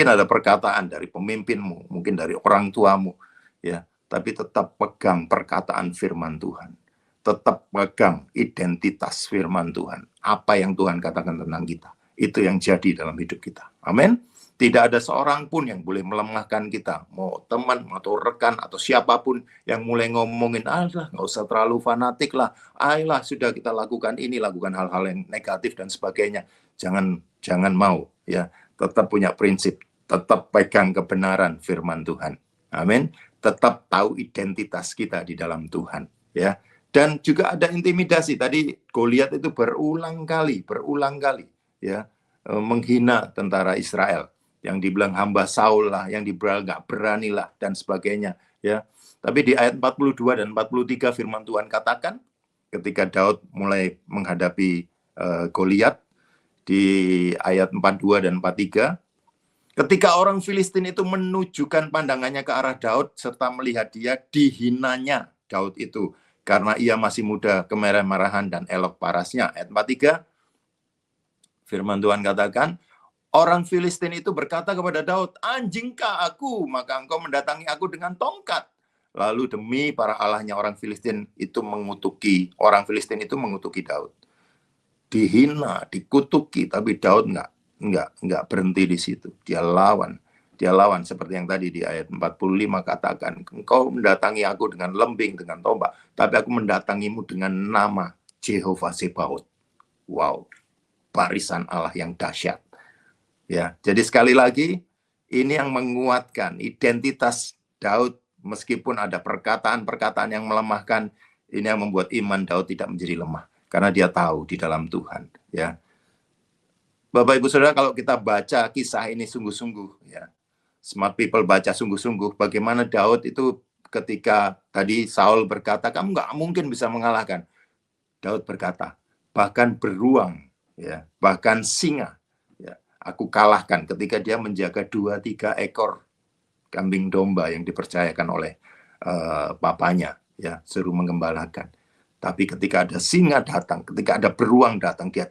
ada perkataan dari pemimpinmu, mungkin dari orang tuamu, ya, tapi tetap pegang perkataan firman Tuhan. Tetap pegang identitas firman Tuhan. Apa yang Tuhan katakan tentang kita, itu yang jadi dalam hidup kita. Amin. Tidak ada seorang pun yang boleh melemahkan kita. Mau teman, atau rekan, atau siapapun yang mulai ngomongin, nggak usah terlalu fanatik lah. Ayolah, sudah kita lakukan ini, lakukan hal-hal yang negatif dan sebagainya. Jangan mau, ya. Tetap punya prinsip, tetap pegang kebenaran firman Tuhan. Amin. Tetap tahu identitas kita di dalam Tuhan, ya. Dan juga ada intimidasi. Tadi Goliat itu berulang kali, ya, menghina tentara Israel. Yang dibilang hamba Saul lah, yang dibilang nggak berani lah, dan sebagainya. Ya. Tapi di ayat 42 dan 43 firman Tuhan katakan, ketika Daud mulai menghadapi Goliat, di ayat 42 dan 43, ketika orang Filistin itu menunjukkan pandangannya ke arah Daud, serta melihat dia, dihinanya Daud itu, karena ia masih muda, kemerah-merahan, dan elok parasnya. Ayat 43, firman Tuhan katakan, orang Filistin itu berkata kepada Daud, anjingkah aku, maka engkau mendatangi aku dengan tongkat. Lalu demi para allahnya orang Filistin itu mengutuki Daud. Dihina, dikutuki, tapi Daud nggak berhenti di situ. Dia lawan seperti yang tadi di ayat 45 katakan, engkau mendatangi aku dengan lembing, dengan tombak, tapi aku mendatangimu dengan nama Jehovah Sebaot. Wow, barisan Allah yang dahsyat. Ya, jadi sekali lagi ini yang menguatkan identitas Daud, meskipun ada perkataan-perkataan yang melemahkan, ini yang membuat iman Daud tidak menjadi lemah karena dia tahu di dalam Tuhan, ya. Bapak Ibu Saudara, kalau kita baca kisah ini sungguh-sungguh, ya. Smart people baca sungguh-sungguh bagaimana Daud itu ketika tadi Saul berkata, kamu nggak mungkin bisa mengalahkan. Daud berkata, bahkan beruang, ya, bahkan singa, aku kalahkan, ketika dia menjaga 2-3 ekor kambing domba yang dipercayakan oleh papanya, ya, suruh menggembalakan. Tapi ketika ada singa datang, ketika ada beruang datang, dia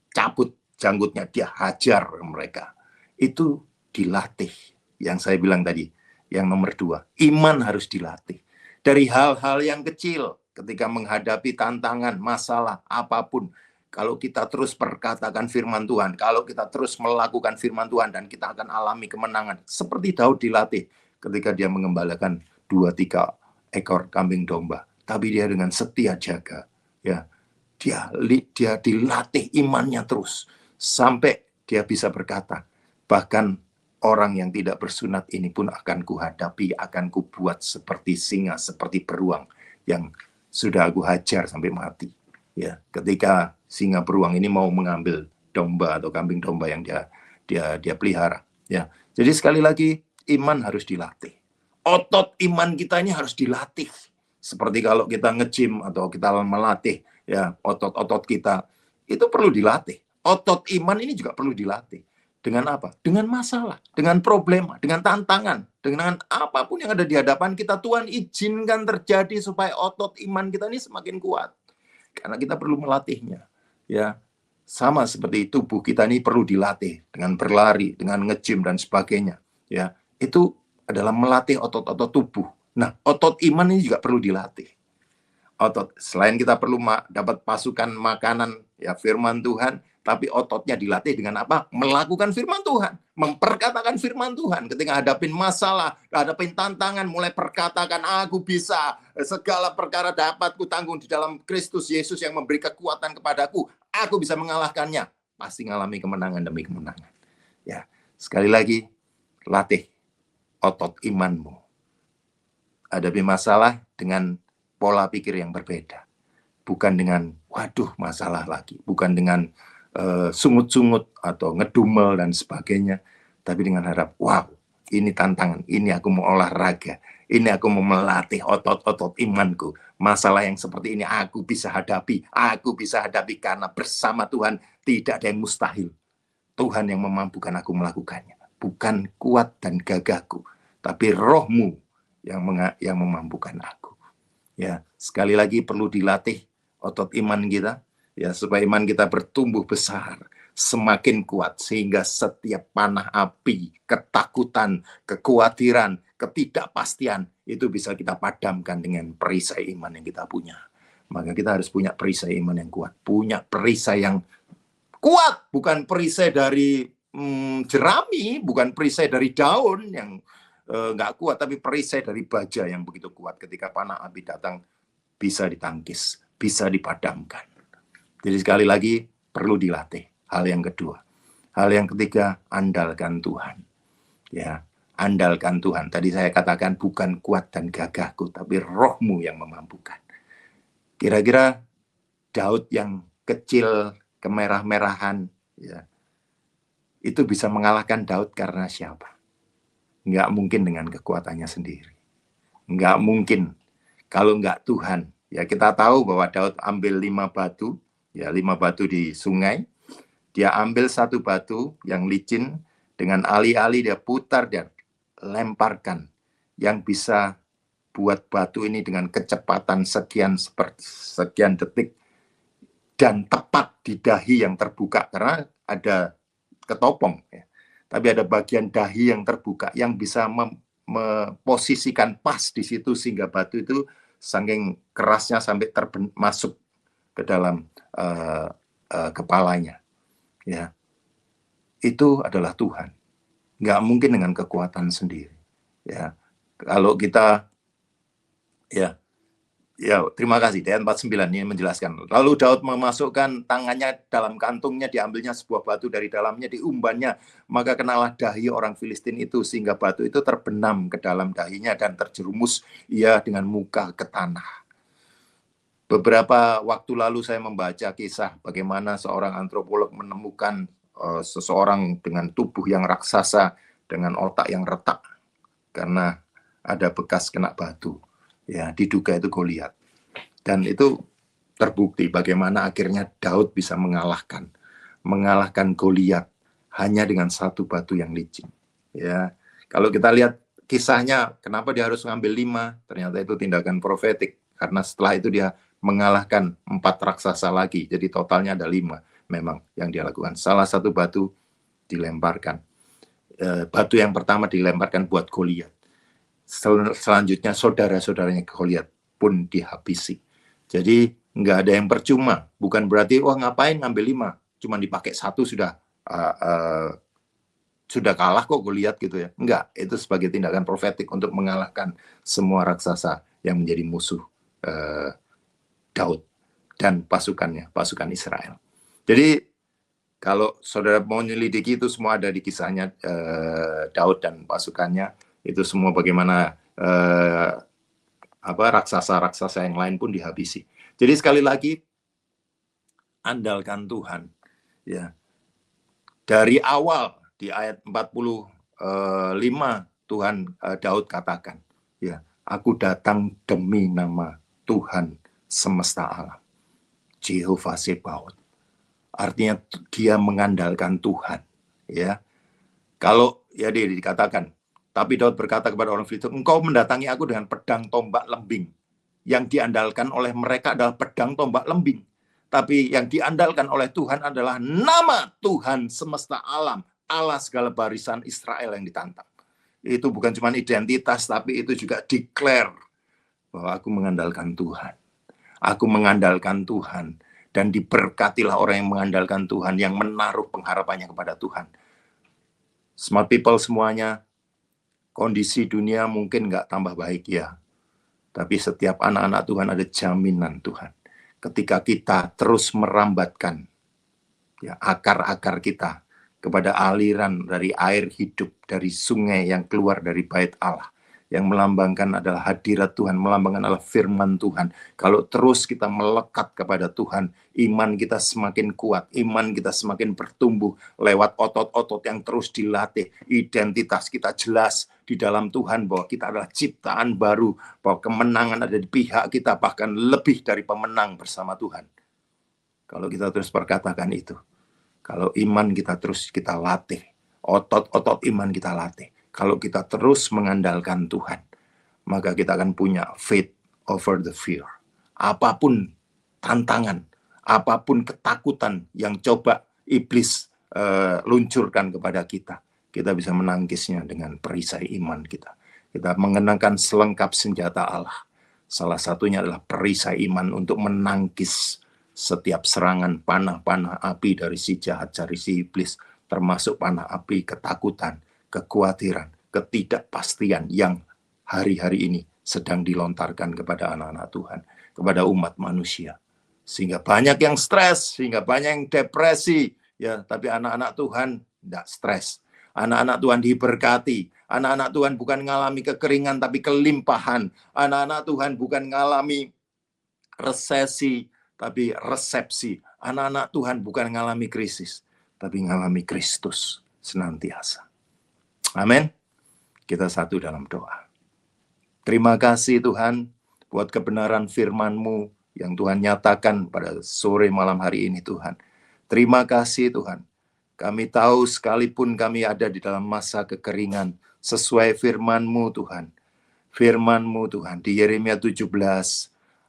cabut janggutnya, dia hajar mereka. Itu dilatih. Yang saya bilang tadi, yang nomor 2, iman harus dilatih. Dari hal-hal yang kecil, ketika menghadapi tantangan, masalah, apapun, kalau kita terus perkatakan firman Tuhan, kalau kita terus melakukan firman Tuhan, dan kita akan alami kemenangan. Seperti Daud dilatih ketika dia mengembalakan 2-3 ekor kambing domba. Tapi dia dengan setia jaga. Ya, dia dilatih imannya terus. Sampai dia bisa berkata, bahkan orang yang tidak bersunat ini pun akan kuhadapi, akan kubuat seperti singa, seperti beruang yang sudah aku hajar sampai mati. Ya, ketika singa beruang ini mau mengambil domba atau kambing domba yang dia pelihara. Ya, jadi sekali lagi iman harus dilatih. Otot iman kita ini harus dilatih. Seperti kalau kita nge-gym atau kita melatih ya otot-otot kita itu perlu dilatih. Otot iman ini juga perlu dilatih. Dengan apa? Dengan masalah, dengan problema, dengan tantangan, dengan apapun yang ada di hadapan kita, Tuhan izinkan terjadi supaya otot iman kita ini semakin kuat. Karena kita perlu melatihnya. Ya, sama seperti tubuh kita ini perlu dilatih dengan berlari, dengan nge-gym dan sebagainya. Ya, itu adalah melatih otot-otot tubuh. Nah, otot iman ini juga perlu dilatih. Otot, selain kita perlu dapat pasukan makanan, ya firman Tuhan, tapi ototnya dilatih dengan apa? Melakukan firman Tuhan, memperkatakan firman Tuhan. Ketika hadapin masalah, hadapin tantangan, mulai perkatakan, aku bisa, segala perkara dapat kutanggung di dalam Kristus Yesus yang memberi kekuatan kepadaku. Aku bisa mengalahkannya. Pasti mengalami kemenangan demi kemenangan. Ya, sekali lagi, latih otot imanmu. Hadapi masalah dengan pola pikir yang berbeda. Bukan dengan, waduh masalah lagi. Bukan dengan sungut-sungut atau ngedumel dan sebagainya. Tapi dengan harap, wow, ini tantangan, ini aku mau olahraga. Ini aku mau melatih otot-otot imanku. Masalah yang seperti ini aku bisa hadapi. Aku bisa hadapi karena bersama Tuhan tidak ada yang mustahil. Tuhan yang memampukan aku melakukannya. Bukan kuat dan gagahku. Tapi rohmu yang memampukan aku. Ya, sekali lagi perlu dilatih otot iman kita, ya supaya iman kita bertumbuh besar, semakin kuat sehingga setiap panah api, ketakutan, kekhawatiran, ketidakpastian itu bisa kita padamkan dengan perisai iman yang kita punya. Maka kita harus punya perisai iman yang kuat, punya perisai yang kuat, bukan perisai dari jerami, bukan perisai dari daun yang nggak kuat, tapi perisai dari baja yang begitu kuat. Ketika panah api datang, bisa ditangkis, bisa dipadamkan. Jadi sekali lagi, perlu dilatih. Hal yang kedua. Hal yang ketiga, andalkan Tuhan. Ya, andalkan Tuhan. Tadi saya katakan bukan kuat dan gagahku, tapi rohmu yang memampukan. Kira-kira Daud yang kecil, kemerah-merahan, ya, itu bisa mengalahkan Daud karena siapa? Nggak mungkin dengan kekuatannya sendiri. Nggak mungkin kalau nggak Tuhan. Ya kita tahu bahwa Daud ambil 5 batu, ya 5 batu di sungai. Dia ambil 1 batu yang licin, dengan alih-alih dia putar dan lemparkan. Yang bisa buat batu ini dengan kecepatan sekian detik dan tepat di dahi yang terbuka, karena ada ketopong ya. Tapi ada bagian dahi yang terbuka yang bisa memposisikan pas di situ sehingga batu itu saking kerasnya sampai masuk ke dalam kepalanya. Ya, itu adalah Tuhan. Nggak mungkin dengan kekuatan sendiri. Ya, kalau kita Ya, terima kasih. Ayat 49 ini menjelaskan. Lalu Daud memasukkan tangannya dalam kantungnya, diambilnya sebuah batu dari dalamnya, diumbannya. Maka kenalah dahi orang Filistin itu, sehingga batu itu terbenam ke dalam dahinya dan terjerumus ia dengan muka ke tanah. Beberapa waktu lalu saya membaca kisah bagaimana seorang antropolog menemukan seseorang dengan tubuh yang raksasa, dengan otak yang retak, karena ada bekas kena batu. Ya, diduga itu Goliat. Dan itu terbukti bagaimana akhirnya Daud bisa mengalahkan Goliat hanya dengan 1 batu yang licin. Ya, kalau kita lihat kisahnya, kenapa dia harus ngambil 5? Ternyata itu tindakan profetik, karena setelah itu dia mengalahkan 4 raksasa lagi. Jadi totalnya ada 5 memang yang dia lakukan. Salah satu batu dilemparkan. Batu yang pertama dilemparkan buat Goliat. Selanjutnya saudara-saudaranya Goliat pun dihabisi. Jadi nggak ada yang percuma. Bukan berarti ngapain ngambil 5, cuma dipakai 1 sudah kalah kok Goliat gitu ya. Enggak, itu sebagai tindakan profetik untuk mengalahkan semua raksasa yang menjadi musuh Daud dan pasukannya, pasukan Israel. Jadi Kalau saudara mau menyelidiki itu semua ada di kisahnya Daud dan pasukannya. Itu semua bagaimana raksasa-raksasa yang lain pun dihabisi. Jadi sekali lagi, andalkan Tuhan. Ya, dari awal di ayat 45 Tuhan Daud katakan, ya, aku datang demi nama Tuhan semesta alam, Jehovah Sebaot. Artinya dia mengandalkan Tuhan. Ya, kalau ya dia dikatakan, tapi Daud berkata kepada orang Filistin, engkau mendatangi aku dengan pedang tombak lembing. Yang diandalkan oleh mereka adalah pedang tombak lembing. Tapi yang diandalkan oleh Tuhan adalah nama Tuhan semesta alam, Allah segala barisan Israel yang ditantang. Itu bukan cuma identitas, tapi itu juga declare bahwa aku mengandalkan Tuhan. Aku mengandalkan Tuhan. Dan diberkatilah orang yang mengandalkan Tuhan, yang menaruh pengharapannya kepada Tuhan. Smart people semuanya, kondisi dunia mungkin nggak tambah baik ya. Tapi setiap anak-anak Tuhan ada jaminan Tuhan. Ketika kita terus merambatkan ya, akar-akar kita kepada aliran dari air hidup, dari sungai yang keluar dari bait Allah, yang melambangkan adalah hadirat Tuhan, melambangkan adalah firman Tuhan. Kalau terus kita melekat kepada Tuhan, iman kita semakin kuat, iman kita semakin bertumbuh lewat otot-otot yang terus dilatih. Identitas kita jelas di dalam Tuhan, bahwa kita adalah ciptaan baru, bahwa kemenangan ada di pihak kita, bahkan lebih dari pemenang bersama Tuhan. Kalau kita terus perkatakan itu, kalau iman kita terus kita latih, otot-otot iman kita latih, kalau kita terus mengandalkan Tuhan, maka kita akan punya faith over the fear. Apapun tantangan, apapun ketakutan yang coba iblis luncurkan kepada kita, kita bisa menangkisnya dengan perisai iman kita. Kita mengenakan selengkap senjata Allah. Salah satunya adalah perisai iman untuk menangkis setiap serangan panah-panah api dari si jahat, dari si iblis, termasuk panah api ketakutan, kekhawatiran, ketidakpastian yang hari-hari ini sedang dilontarkan kepada anak-anak Tuhan, kepada umat manusia. Sehingga banyak yang stres, sehingga banyak yang depresi, ya. Tapi anak-anak Tuhan tidak stres. Anak-anak Tuhan diberkati. Anak-anak Tuhan bukan mengalami kekeringan, tapi kelimpahan. Anak-anak Tuhan bukan mengalami resesi, tapi resepsi. Anak-anak Tuhan bukan mengalami krisis, tapi mengalami Kristus senantiasa. Amin. Kita satu dalam doa. Terima kasih Tuhan buat kebenaran firman-Mu yang Tuhan nyatakan pada sore malam hari ini Tuhan. Terima kasih Tuhan. Kami tahu sekalipun kami ada di dalam masa kekeringan, sesuai firman-Mu Tuhan. Firman-Mu Tuhan di Yeremia 17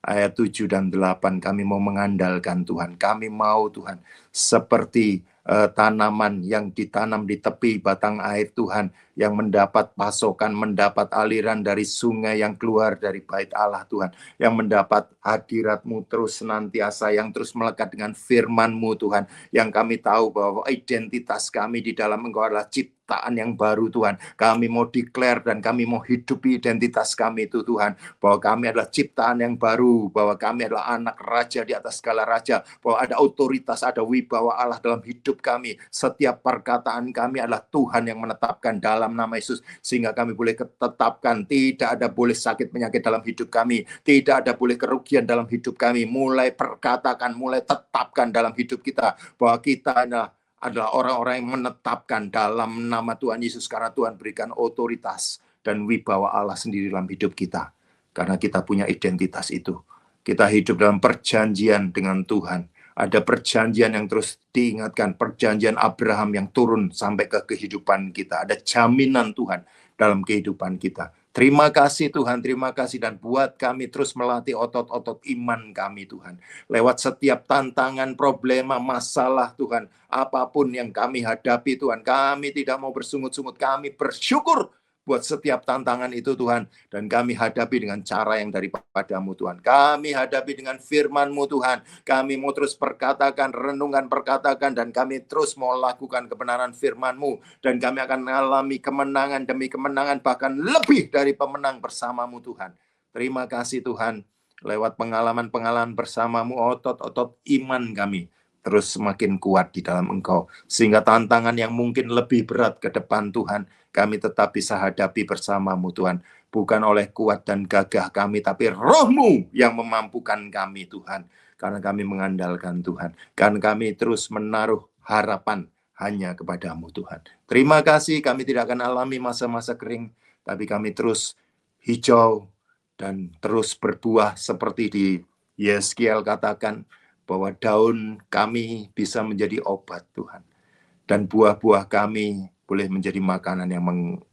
ayat 7 dan 8, kami mau mengandalkan Tuhan. Kami mau Tuhan seperti tanaman yang ditanam di tepi batang air Tuhan, yang mendapat pasokan, mendapat aliran dari sungai yang keluar dari bait Allah Tuhan, yang mendapat hadirat-Mu terus senantiasa, yang terus melekat dengan firman-Mu Tuhan, yang kami tahu bahwa identitas kami di dalam Engkau adalah ciptaan yang baru Tuhan. Kami mau declare dan kami mau hidupi identitas kami itu Tuhan, bahwa kami adalah ciptaan yang baru, bahwa kami adalah anak raja di atas segala raja, bahwa ada otoritas, ada wibawa Allah dalam hidup kami. Setiap perkataan kami adalah Tuhan yang menetapkan dalam nama Yesus, sehingga kami boleh tetapkan tidak ada boleh sakit penyakit dalam hidup kami, tidak ada boleh kerugian dalam hidup kami. Mulai perkatakan, mulai tetapkan dalam hidup kita bahwa kita adalah orang-orang yang menetapkan dalam nama Tuhan Yesus, karena Tuhan berikan otoritas dan wibawa Allah sendiri dalam hidup kita. Karena kita punya identitas itu. Kita hidup dalam perjanjian dengan Tuhan. Ada perjanjian yang terus diingatkan, perjanjian Abraham yang turun sampai ke kehidupan kita. Ada jaminan Tuhan dalam kehidupan kita. Terima kasih Tuhan, terima kasih, dan buat kami terus melatih otot-otot iman kami Tuhan. Lewat setiap tantangan, problema, masalah Tuhan, apapun yang kami hadapi Tuhan, kami tidak mau bersungut-sungut, kami bersyukur buat setiap tantangan itu Tuhan, dan kami hadapi dengan cara yang daripada-Mu Tuhan. Kami hadapi dengan firman-Mu Tuhan. Kami mau terus perkatakan, renungan perkatakan, dan kami terus mau lakukan kebenaran firman-Mu, dan kami akan mengalami kemenangan demi kemenangan, bahkan lebih dari pemenang bersama-Mu Tuhan. Terima kasih Tuhan, lewat pengalaman-pengalaman bersama-Mu, otot-otot iman kami terus semakin kuat di dalam Engkau. Sehingga tantangan yang mungkin lebih berat ke depan Tuhan, kami tetap bisa hadapi bersama-Mu Tuhan. Bukan oleh kuat dan gagah kami, tapi Roh-Mu yang memampukan kami Tuhan. Karena kami mengandalkan Tuhan. Karena kami terus menaruh harapan hanya kepadamu Tuhan. Terima kasih, kami tidak akan alami masa-masa kering, tapi kami terus hijau dan terus berbuah seperti di Yeskiel katakan, bahwa daun kami bisa menjadi obat Tuhan. Dan buah-buah kami boleh menjadi makanan yang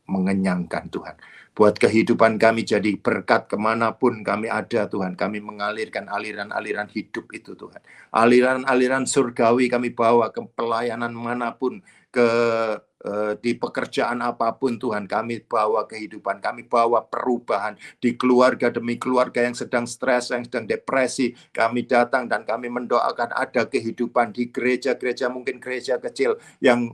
mengenyangkan Tuhan. Buat kehidupan kami jadi berkat kemanapun kami ada Tuhan. Kami mengalirkan aliran-aliran hidup itu Tuhan. Aliran-aliran surgawi kami bawa ke pelayanan manapun, ke di pekerjaan apapun Tuhan, kami bawa kehidupan, kami bawa perubahan di keluarga demi keluarga yang sedang stres, yang sedang depresi, kami datang dan kami mendoakan ada kehidupan di gereja-gereja, mungkin gereja kecil yang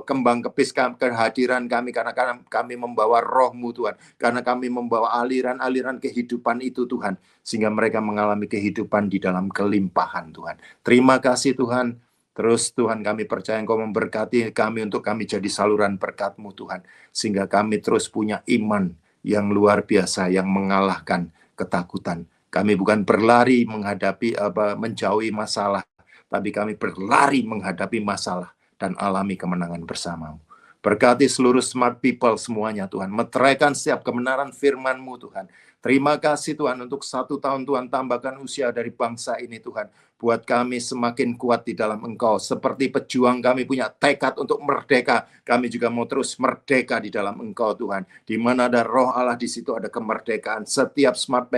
kembang kepis kehadiran kami, karena kami membawa Roh-Mu Tuhan, karena kami membawa aliran-aliran kehidupan itu Tuhan, sehingga mereka mengalami kehidupan di dalam kelimpahan Tuhan. Terima kasih Tuhan. Terus Tuhan, kami percaya Engkau memberkati kami untuk kami jadi saluran berkat-Mu Tuhan. Sehingga kami terus punya iman yang luar biasa, yang mengalahkan ketakutan. Kami bukan berlari menjauhi masalah, tapi kami berlari menghadapi masalah dan alami kemenangan bersama-Mu. Berkati seluruh smart people semuanya Tuhan. Meteraikan setiap kebenaran firman-Mu Tuhan. Terima kasih Tuhan untuk 1 tahun Tuhan tambahkan usia dari bangsa ini Tuhan. Buat kami semakin kuat di dalam Engkau. Seperti pejuang kami punya tekad untuk merdeka, kami juga mau terus merdeka di dalam Engkau Tuhan. Di mana ada Roh Allah, di situ ada kemerdekaan. Setiap smart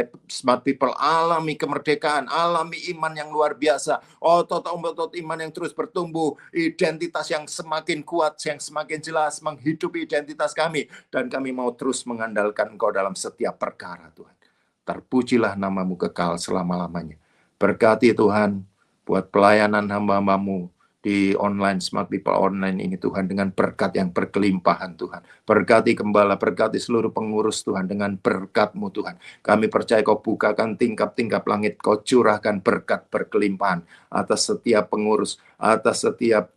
people alami kemerdekaan, alami iman yang luar biasa. Otot iman yang terus bertumbuh, identitas yang semakin kuat, yang semakin jelas menghidupi identitas kami. Dan kami mau terus mengandalkan Engkau dalam setiap perkara Tuhan. Terpujilah nama-Mu kekal selama-lamanya. Berkati Tuhan buat pelayanan hamba-Hamba-Mu di online, Smart People Online ini Tuhan, dengan berkat yang berkelimpahan Tuhan. Berkati gembala, berkati seluruh pengurus Tuhan dengan berkat-Mu Tuhan. Kami percaya Kau bukakan tingkap-tingkap langit, Kau curahkan berkat berkelimpahan atas setiap pengurus, atas setiap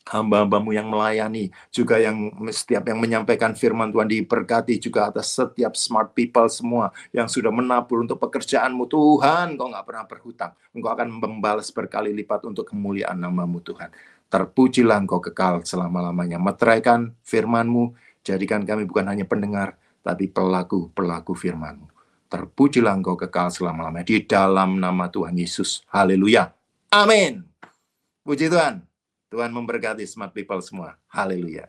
hamba-Hamba-Mu yang melayani, juga yang setiap yang menyampaikan firman Tuhan, diberkati juga atas setiap smart people semua yang sudah menabur untuk pekerjaan-Mu Tuhan. Engkau nggak pernah berhutang, Engkau akan membalas berkali lipat untuk kemuliaan nama-Mu Tuhan. Terpujilah Engkau kekal selama-lamanya. Meteraikan firman-Mu, jadikan kami bukan hanya pendengar, tapi pelaku-pelaku firman-Mu. Terpujilah Engkau kekal selama-lamanya, di dalam nama Tuhan Yesus. Haleluya. Amin. Puji Tuhan. Tuhan memberkati smart people semua. Haleluya.